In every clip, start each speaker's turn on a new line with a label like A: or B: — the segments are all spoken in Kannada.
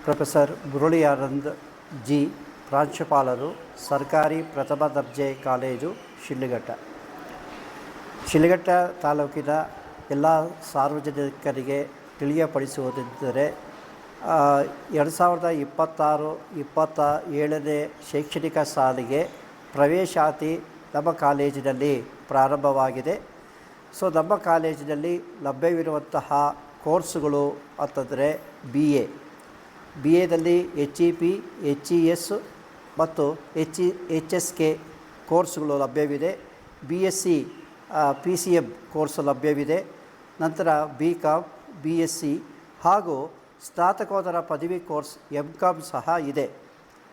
A: ಪ್ರೊಫೆಸರ್ ಮುರಳಿ ಆನಂದ್ ಜಿ, ಪ್ರಾಂಶುಪಾಲರು, ಸರ್ಕಾರಿ ಪ್ರಥಮ ದರ್ಜೆ ಕಾಲೇಜು ಶಿಡ್ಲಘಟ್ಟ. ಶಿಡ್ಲಘಟ್ಟ ತಾಲೂಕಿನ ಎಲ್ಲ ಸಾರ್ವಜನಿಕರಿಗೆ ತಿಳಿಯಪಡಿಸುವುದೆಂದರೆ 2026-27ನೇ ಶೈಕ್ಷಣಿಕ ಸಾಲಿಗೆ ಪ್ರವೇಶಾತಿ ನಮ್ಮ ಕಾಲೇಜಿನಲ್ಲಿ ಪ್ರಾರಂಭವಾಗಿದೆ. ನಮ್ಮ ಕಾಲೇಜಿನಲ್ಲಿ ಲಭ್ಯವಿರುವಂತಹ ಕೋರ್ಸುಗಳು ಅಂತಂದರೆ ಬಿ ಎದಲ್ಲಿ HEP, HES ಮತ್ತು HSK ಕೋರ್ಸುಗಳು ಲಭ್ಯವಿದೆ. BSc PCM ಕೋರ್ಸ್ ಲಭ್ಯವಿದೆ. ನಂತರ BCom, BSc ಹಾಗೂ ಸ್ನಾತಕೋತ್ತರ ಪದವಿ ಕೋರ್ಸ್ MCom ಸಹ ಇದೆ.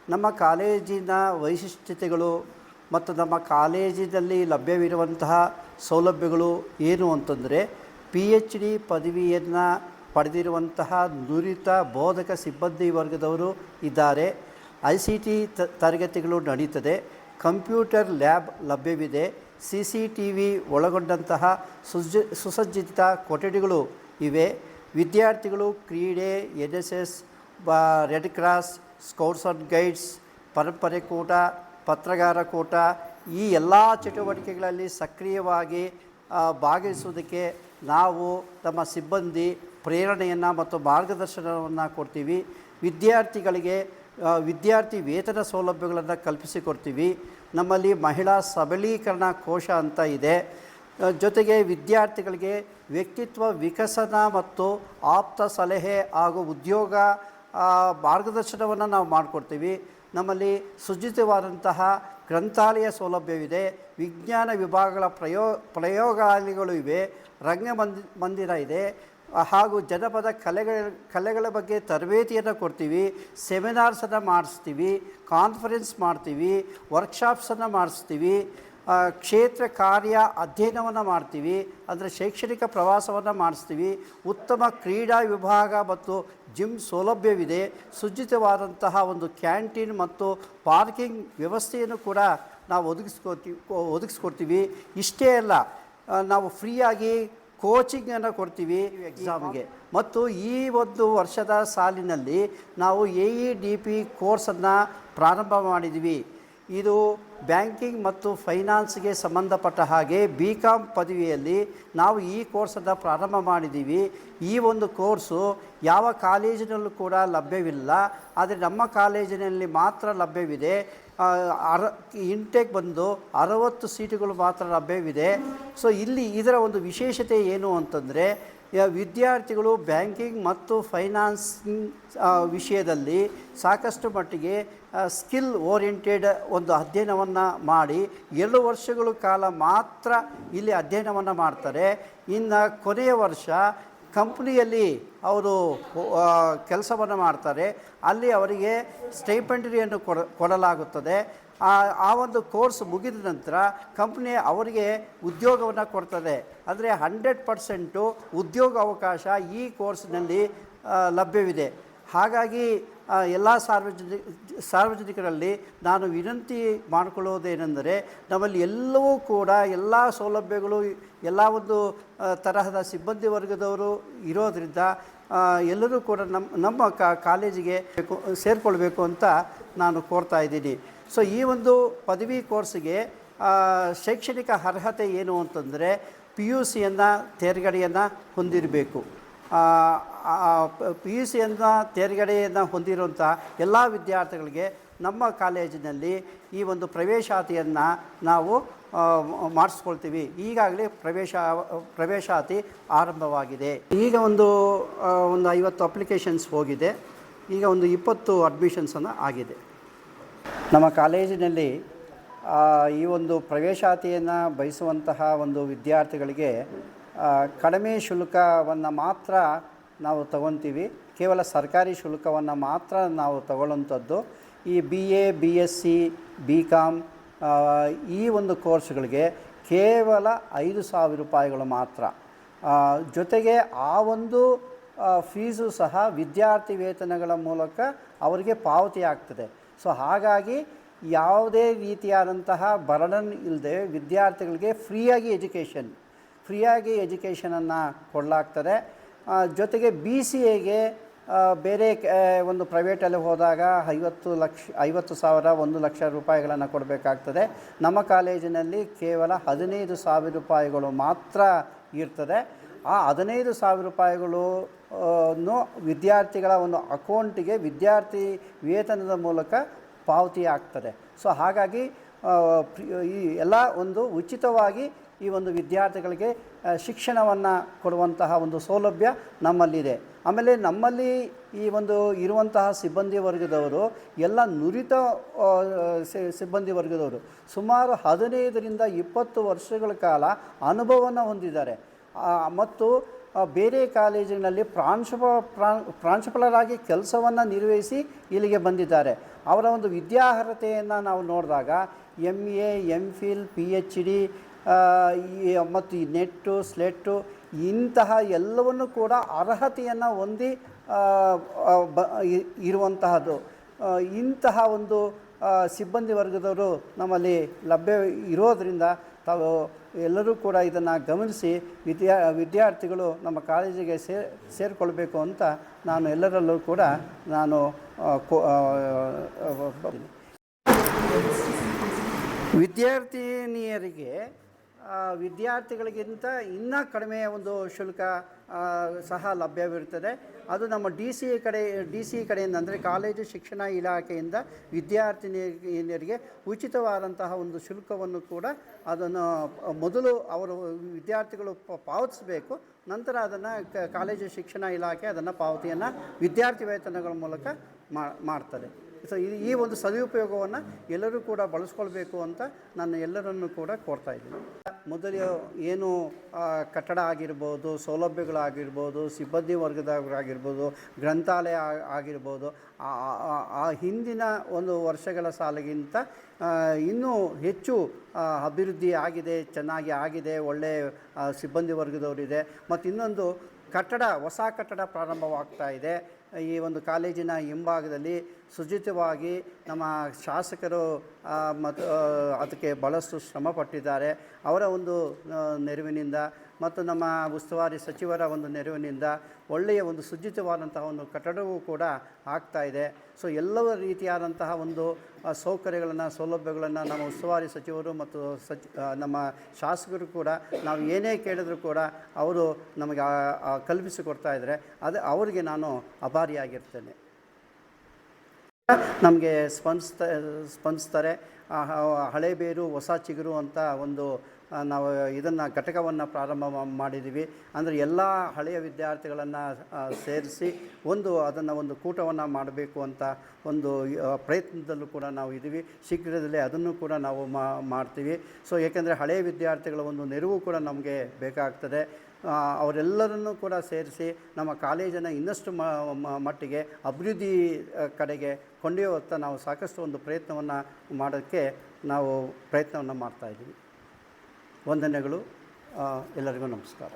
A: ನಮ್ಮ ಕಾಲೇಜಿನ ವೈಶಿಷ್ಟ್ಯತೆಗಳು ಮತ್ತು ನಮ್ಮ ಕಾಲೇಜಿನಲ್ಲಿ ಲಭ್ಯವಿರುವಂತಹ ಸೌಲಭ್ಯಗಳು ಏನು ಅಂತಂದರೆ, PhD ಪದವಿಯನ್ನು ಪಡೆದಿರುವಂತಹ ನುರಿತ ಬೋಧಕ ಸಿಬ್ಬಂದಿ ವರ್ಗದವರು ಇದ್ದಾರೆ. ICT ತರಗತಿಗಳು ನಡೀತದೆ. ಕಂಪ್ಯೂಟರ್ ಲ್ಯಾಬ್ ಲಭ್ಯವಿದೆ. CCTV ಒಳಗೊಂಡಂತಹ ಸುಸಜ್ಜಿತ ಕೊಠಡಿಗಳು ಇವೆ. ವಿದ್ಯಾರ್ಥಿಗಳು ಕ್ರೀಡೆ, NSS, red cross, scouts and guides, ಪರಂಪರೆ ಕೂಟ, ಪತ್ರಗಾರ ಕೂಟ ಈ ಎಲ್ಲ ಚಟುವಟಿಕೆಗಳಲ್ಲಿ ಸಕ್ರಿಯವಾಗಿ ಭಾಗವಹಿಸುವುದಕ್ಕೆ ನಾವು ನಮ್ಮ ಸಿಬ್ಬಂದಿ ಪ್ರೇರಣೆಯನ್ನು ಮತ್ತು ಮಾರ್ಗದರ್ಶನವನ್ನು ಕೊಡ್ತೀವಿ. ವಿದ್ಯಾರ್ಥಿಗಳಿಗೆ ವಿದ್ಯಾರ್ಥಿ ವೇತನ ಸೌಲಭ್ಯಗಳನ್ನು ಕಲ್ಪಿಸಿಕೊಡ್ತೀವಿ. ನಮ್ಮಲ್ಲಿ ಮಹಿಳಾ ಸಬಲೀಕರಣ ಕೋಶ ಅಂತ ಇದೆ. ಜೊತೆಗೆ ವಿದ್ಯಾರ್ಥಿಗಳಿಗೆ ವ್ಯಕ್ತಿತ್ವ ವಿಕಸನ ಮತ್ತು ಆಪ್ತ ಸಲಹೆ ಹಾಗೂ ಉದ್ಯೋಗ ಮಾರ್ಗದರ್ಶನವನ್ನು ನಾವು ಮಾಡಿಕೊಡ್ತೀವಿ. ನಮ್ಮಲ್ಲಿ ಸುಸಜ್ಜಿತವಾದಂತಹ ಗ್ರಂಥಾಲಯ ಸೌಲಭ್ಯವಿದೆ. ವಿಜ್ಞಾನ ವಿಭಾಗಗಳ ಪ್ರಯೋಗಾಲಯಗಳು ಇವೆ. ಮಂದಿರ ಇದೆ ಹಾಗೂ ಜನಪದ ಕಲೆಗಳ ಬಗ್ಗೆ ತರಬೇತಿಯನ್ನು ಕೊಡ್ತೀವಿ. ಸೆಮಿನಾರ್ಸನ್ನು ಮಾಡಿಸ್ತೀವಿ, ಕಾನ್ಫರೆನ್ಸ್ ಮಾಡ್ತೀವಿ, ವರ್ಕ್ಶಾಪ್ಸನ್ನು ಮಾಡಿಸ್ತೀವಿ, ಕ್ಷೇತ್ರ ಕಾರ್ಯ ಅಧ್ಯಯನವನ್ನು ಮಾಡ್ತೀವಿ, ಅಂದರೆ ಶೈಕ್ಷಣಿಕ ಪ್ರವಾಸವನ್ನು ಮಾಡಿಸ್ತೀವಿ. ಉತ್ತಮ ಕ್ರೀಡಾ ವಿಭಾಗ ಮತ್ತು ಜಿಮ್ ಸೌಲಭ್ಯವಿದೆ. ಸುಸಜ್ಜಿತವಾದಂತಹ ಒಂದು ಕ್ಯಾಂಟೀನ್ ಮತ್ತು ಪಾರ್ಕಿಂಗ್ ವ್ಯವಸ್ಥೆಯನ್ನು ಕೂಡ ನಾವು ಒದಗಿಸ್ಕೊಡ್ತೀವಿ. ಇಷ್ಟೇ ಅಲ್ಲ, ನಾವು ಫ್ರೀಯಾಗಿ ಕೋಚಿಂಗನ್ನು ಕೊಡ್ತೀವಿ ಎಕ್ಸಾಮ್ಗೆ. ಮತ್ತು ಈ ಒಂದು ವರ್ಷದ ಸಾಲಿನಲ್ಲಿ ನಾವು AEDP ಕೋರ್ಸನ್ನು ಪ್ರಾರಂಭ ಮಾಡಿದ್ವಿ. ಇದು ಬ್ಯಾಂಕಿಂಗ್ ಮತ್ತು ಫೈನಾನ್ಸ್ಗೆ ಸಂಬಂಧಪಟ್ಟ ಹಾಗೆ BCom ಪದವಿಯಲ್ಲಿ ನಾವು ಈ ಕೋರ್ಸನ್ನು ಪ್ರಾರಂಭ ಮಾಡಿದ್ದೀವಿ. ಈ ಒಂದು ಕೋರ್ಸು ಯಾವ ಕಾಲೇಜಿನಲ್ಲೂ ಕೂಡ ಲಭ್ಯವಿಲ್ಲ, ಆದರೆ ನಮ್ಮ ಕಾಲೇಜಿನಲ್ಲಿ ಮಾತ್ರ ಲಭ್ಯವಿದೆ. ಇಂಟೇಕ್ ಬಂದು 60 ಸೀಟುಗಳು ಮಾತ್ರ ಲಭ್ಯವಿದೆ. ಇಲ್ಲಿ ಇದರ ಒಂದು ವಿಶೇಷತೆ ಏನು ಅಂತಂದರೆ, ವಿದ್ಯಾರ್ಥಿಗಳು ಬ್ಯಾಂಕಿಂಗ್ ಮತ್ತು ಫೈನಾನ್ಸಿಂಗ್ ವಿಷಯದಲ್ಲಿ ಸಾಕಷ್ಟು ಮಟ್ಟಿಗೆ ಸ್ಕಿಲ್ ಓರಿಯೆಂಟೆಡ್ ಒಂದು ಅಧ್ಯಯನವನ್ನು ಮಾಡಿ 2 ವರ್ಷಗಳ ಕಾಲ ಮಾತ್ರ ಇಲ್ಲಿ ಅಧ್ಯಯನವನ್ನು ಮಾಡ್ತಾರೆ. ಇನ್ನು ಕೊನೆಯ ವರ್ಷ ಕಂಪ್ನಿಯಲ್ಲಿ ಅವರು ಕೆಲಸವನ್ನು ಮಾಡ್ತಾರೆ. ಅಲ್ಲಿ ಅವರಿಗೆ ಸ್ಟೈಪೆಂಡರಿಯನ್ನು ಕೊಡಲಾಗುತ್ತದೆ. ಆ ಒಂದು ಕೋರ್ಸ್ ಮುಗಿದ ನಂತರ ಕಂಪ್ನಿ ಅವರಿಗೆ ಉದ್ಯೋಗವನ್ನು ಕೊಡ್ತದೆ. ಅಂದರೆ 100% ಉದ್ಯೋಗ ಅವಕಾಶ ಈ ಕೋರ್ಸ್ನಲ್ಲಿ ಲಭ್ಯವಿದೆ. ಹಾಗಾಗಿ ಎಲ್ಲ ಸಾರ್ವಜನಿಕರಲ್ಲಿ ನಾನು ವಿನಂತಿ ಮಾಡಿಕೊಳ್ಳುವುದೇನೆಂದರೆ, ನಮ್ಮಲ್ಲಿ ಎಲ್ಲವೂ ಕೂಡ ಎಲ್ಲ ಸೌಲಭ್ಯಗಳು, ಎಲ್ಲ ಒಂದು ತರಹದ ಸಿಬ್ಬಂದಿ ವರ್ಗದವರು ಇರೋದರಿಂದ ಎಲ್ಲರೂ ಕೂಡ ನಮ್ಮ ಕಾಲೇಜಿಗೆ ಸೇರಿಕೊಳ್ಬೇಕು ಅಂತ ನಾನು ಕೋರ್ತಾ ಇದ್ದೀನಿ. ಈ ಒಂದು ಪದವಿ ಕೋರ್ಸಿಗೆ ಶೈಕ್ಷಣಿಕ ಅರ್ಹತೆ ಏನು ಅಂತಂದರೆ, PUCಯನ್ನು ತೇರ್ಗಡೆಯನ್ನು ಹೊಂದಿರಬೇಕು. PUCಯನ್ನು ತೇರ್ಗಡೆಯನ್ನು ಹೊಂದಿರುವಂಥ ಎಲ್ಲ ವಿದ್ಯಾರ್ಥಿಗಳಿಗೆ ನಮ್ಮ ಕಾಲೇಜಿನಲ್ಲಿ ಈ ಒಂದು ಪ್ರವೇಶಾತಿಯನ್ನು ನಾವು ಮಾಡಿಸ್ಕೊಳ್ತೀವಿ. ಈಗಾಗಲೇ ಪ್ರವೇಶಾತಿ ಆರಂಭವಾಗಿದೆ. ಈಗ ಒಂದು 50 ಅಪ್ಲಿಕೇಶನ್ಸ್ ಹೋಗಿದೆ. ಈಗ ಒಂದು 20 ಅಡ್ಮಿಷನ್ಸನ್ನು ಆಗಿದೆ. ನಮ್ಮ ಕಾಲೇಜಿನಲ್ಲಿ ಈ ಒಂದು ಪ್ರವೇಶಾತಿಯನ್ನು ಬಯಸುವಂತಹ ಒಂದು ವಿದ್ಯಾರ್ಥಿಗಳಿಗೆ ಕಡಿಮೆ ಶುಲ್ಕವನ್ನು ಮಾತ್ರ ನಾವು ತಗೊತೀವಿ. ಕೇವಲ ಸರ್ಕಾರಿ ಶುಲ್ಕವನ್ನು ಮಾತ್ರ ನಾವು ತಗೊಳ್ಳುವಂಥದ್ದು. ಈ BA, BSc, BCom ಈ ಒಂದು ಕೋರ್ಸ್ಗಳಿಗೆ ಕೇವಲ 5,000 ರೂಪಾಯಿಗಳು ಮಾತ್ರ. ಜೊತೆಗೆ ಆ ಒಂದು ಫೀಸು ಸಹ ವಿದ್ಯಾರ್ಥಿ ವೇತನಗಳ ಮೂಲಕ ಅವರಿಗೆ ಪಾವತಿ ಆಗ್ತದೆ. ಹಾಗಾಗಿ ಯಾವುದೇ ರೀತಿಯಾದಂತಹ ಬರ್ಡನ್ ಇಲ್ಲದೆ ವಿದ್ಯಾರ್ಥಿಗಳಿಗೆ ಫ್ರೀಯಾಗಿ ಎಜುಕೇಷನನ್ನು ಕೊಡಲಾಗ್ತದೆ. ಜೊತೆಗೆ BCAಗೆ ಬೇರೆ ಒಂದು ಪ್ರೈವೇಟಲ್ಲಿ ಹೋದಾಗ 50,000 1,00,000 ಕೊಡಬೇಕಾಗ್ತದೆ. ನಮ್ಮ ಕಾಲೇಜಿನಲ್ಲಿ ಕೇವಲ 15,000 ರೂಪಾಯಿಗಳು ಮಾತ್ರ ಇರ್ತದೆ. ಆ 15,000 ರೂಪಾಯಿಗಳು ವಿದ್ಯಾರ್ಥಿಗಳ ಒಂದು ಅಕೌಂಟಿಗೆ ವಿದ್ಯಾರ್ಥಿ ವೇತನದ ಮೂಲಕ ಪಾವತಿ ಆಗ್ತದೆ. ಸೊ ಹಾಗಾಗಿ ಈ ಎಲ್ಲ ಒಂದು ಉಚಿತವಾಗಿ ಈ ಒಂದು ವಿದ್ಯಾರ್ಥಿಗಳಿಗೆ ಶಿಕ್ಷಣವನ್ನು ಕೊಡುವಂತಹ ಒಂದು ಸೌಲಭ್ಯ ನಮ್ಮಲ್ಲಿದೆ. ಆಮೇಲೆ ನಮ್ಮಲ್ಲಿ ಈ ಒಂದು ಇರುವಂತಹ ಸಿಬ್ಬಂದಿ ವರ್ಗದವರು ಎಲ್ಲ ನುರಿತ ಸಿಬ್ಬಂದಿ ವರ್ಗದವರು ಸುಮಾರು 15ರಿಂದ 20 ವರ್ಷಗಳ ಕಾಲ ಅನುಭವವನ್ನು ಹೊಂದಿದ್ದಾರೆ. ಮತ್ತು ಬೇರೆ ಕಾಲೇಜಿನಲ್ಲಿ ಪ್ರಾಂಶುಪಾಲರಾಗಿ ಕೆಲಸವನ್ನು ನಿರ್ವಹಿಸಿ ಇಲ್ಲಿಗೆ ಬಂದಿದ್ದಾರೆ. ಅವರ ಒಂದು ವಿದ್ಯಾರ್ಹತೆಯನ್ನು ನಾವು ನೋಡಿದಾಗ MA, MPhil, PhD ಮತ್ತು ಈ ನೆಟ್ಟು ಸ್ಲೆಟ್ಟು ಇಂತಹ ಎಲ್ಲವನ್ನು ಕೂಡ ಅರ್ಹತೆಯನ್ನು ಹೊಂದಿ ಇರುವಂತಹದ್ದು. ಇಂತಹ ಒಂದು ಸಿಬ್ಬಂದಿ ವರ್ಗದವರು ನಮ್ಮಲ್ಲಿ ಲಭ್ಯ ಇರೋದರಿಂದ ತಾವು ಎಲ್ಲರೂ ಕೂಡ ಇದನ್ನು ಗಮನಿಸಿ ವಿದ್ಯಾರ್ಥಿಗಳು ನಮ್ಮ ಕಾಲೇಜಿಗೆ ಸೇರಿಕೊಳ್ಬೇಕು ಅಂತ ನಾನು ಎಲ್ಲರಲ್ಲೂ ಕೂಡ ನಾನು ವಿದ್ಯಾರ್ಥಿನಿಯರಿಗೆ ವಿದ್ಯಾರ್ಥಿಗಳಿಗಿಂತ ಇನ್ನೂ ಕಡಿಮೆಯ ಒಂದು ಶುಲ್ಕ ಸಹ ಲಭ್ಯವಿರುತ್ತದೆ. ಅದು ನಮ್ಮ ಡಿ ಸಿ ಕಡೆಯಿಂದ ಅಂದರೆ ಕಾಲೇಜು ಶಿಕ್ಷಣ ಇಲಾಖೆಯಿಂದ ವಿದ್ಯಾರ್ಥಿನಿಯರಿಗೆ ಉಚಿತವಾದಂತಹ ಒಂದು ಶುಲ್ಕವನ್ನು ಕೂಡ ಅದನ್ನು ಮೊದಲು ಅವರು ವಿದ್ಯಾರ್ಥಿಗಳು ಪಾವತಿಸಬೇಕು. ನಂತರ ಅದನ್ನು ಕಾಲೇಜು ಶಿಕ್ಷಣ ಇಲಾಖೆ ಅದನ್ನು ಪಾವತಿಯನ್ನು ವಿದ್ಯಾರ್ಥಿ ವೇತನಗಳ ಮೂಲಕ ಮಾಡ್ತದೆ. ಸೊ ಈ ಒಂದು ಸದುಪಯೋಗವನ್ನು ಎಲ್ಲರೂ ಕೂಡ ಬಳಸ್ಕೊಳ್ಬೇಕು ಅಂತ ನಾನು ಎಲ್ಲರನ್ನು ಕೂಡ ಕೋರ್ತಾ ಇದ್ದೀನಿ. ಮೊದಲು ಏನು ಕಟ್ಟಡ ಆಗಿರ್ಬೋದು, ಸೌಲಭ್ಯಗಳಾಗಿರ್ಬೋದು, ಸಿಬ್ಬಂದಿ ವರ್ಗದವರಾಗಿರ್ಬೋದು, ಗ್ರಂಥಾಲಯ ಆಗಿರ್ಬೋದು, ಆ ಹಿಂದಿನ ಒಂದು ವರ್ಷಗಳ ಸಾಲಿಗಿಂತ ಇನ್ನೂ ಹೆಚ್ಚು ಅಭಿವೃದ್ಧಿ ಆಗಿದೆ, ಚೆನ್ನಾಗಿ ಆಗಿದೆ, ಒಳ್ಳೆಯ ಸಿಬ್ಬಂದಿ ವರ್ಗದವರಿದೆ. ಮತ್ತು ಇನ್ನೊಂದು ಹೊಸ ಕಟ್ಟಡ ಪ್ರಾರಂಭವಾಗ್ತಾ ಇದೆ. ಈ ಒಂದು ಕಾಲೇಜಿನ ಹಿಂಭಾಗದಲ್ಲಿ ಶುಚಿತ್ವವಾಗಿ ನಮ್ಮ ಶಾಸಕರು ಮತ್ತು ಅದಕ್ಕೆ ಭಾಳಷ್ಟು ಶ್ರಮಪಟ್ಟಿದ್ದಾರೆ. ಅವರ ಒಂದು ನೆರವಿನಿಂದ ಮತ್ತು ನಮ್ಮ ಉಸ್ತುವಾರಿ ಸಚಿವರ ಒಂದು ನೆರವಿನಿಂದ ಒಳ್ಳೆಯ ಒಂದು ಶುಚಿತ್ವವಾದಂತಹ ಒಂದು ಕಟ್ಟಡವೂ ಕೂಡ ಆಗ್ತಾ ಇದೆ. ಸೊ ಎಲ್ಲ ರೀತಿಯಾದಂತಹ ಒಂದು ಸೌಲಭ್ಯಗಳನ್ನು ನಮ್ಮ ಉಸ್ತುವಾರಿ ಸಚಿವರು ಮತ್ತು ನಮ್ಮ ಶಾಸಕರು ಕೂಡ ನಾವು ಏನೇ ಕೇಳಿದ್ರು ಕೂಡ ಅವರು ನಮಗೆ ಕಲ್ಪಿಸಿಕೊಡ್ತಾ ಇದ್ದಾರೆ. ಅವರಿಗೆ ನಾನು ಆಭಾರಿಯಾಗಿರ್ತೇನೆ. ನಮಗೆ ಸ್ಪಂದಿಸ್ತಾರೆ. ಹಳೇಬೇರು ಹೊಸ ಚಿಗುರು ಅಂತ ಒಂದು ನಾವು ಇದನ್ನು ಘಟಕವನ್ನು ಪ್ರಾರಂಭ ಮಾಡಿದ್ದೀವಿ. ಅಂದರೆ ಎಲ್ಲ ಹಳೆಯ ವಿದ್ಯಾರ್ಥಿಗಳನ್ನು ಸೇರಿಸಿ ಅದನ್ನು ಒಂದು ಕೂಟವನ್ನು ಮಾಡಬೇಕು ಅಂತ ಒಂದು ಪ್ರಯತ್ನದಲ್ಲೂ ಕೂಡ ನಾವು ಇದ್ದೀವಿ. ಶೀಘ್ರದಲ್ಲೇ ಅದನ್ನು ಕೂಡ ನಾವು ಮಾಡ್ತೀವಿ. ಸೊ ಏಕೆಂದರೆ ಹಳೆಯ ವಿದ್ಯಾರ್ಥಿಗಳ ಒಂದು ನೆರವು ಕೂಡ ನಮಗೆ ಬೇಕಾಗ್ತದೆ. ಅವರೆಲ್ಲರನ್ನೂ ಕೂಡ ಸೇರಿಸಿ ನಮ್ಮ ಕಾಲೇಜನ್ನು ಇನ್ನಷ್ಟು ಮಟ್ಟಿಗೆ ಅಭಿವೃದ್ಧಿ ಕಡೆಗೆ ಕೊಂಡೊಯ್ಯುವತ್ತ ನಾವು ಸಾಕಷ್ಟು ಒಂದು ಪ್ರಯತ್ನವನ್ನು ಮಾಡೋಕ್ಕೆ ನಾವು ಪ್ರಯತ್ನವನ್ನು ಮಾಡ್ತಾಯಿದ್ದೀವಿ. ವಂದನೆಗಳು. ಎಲ್ಲರಿಗೂ ನಮಸ್ಕಾರ.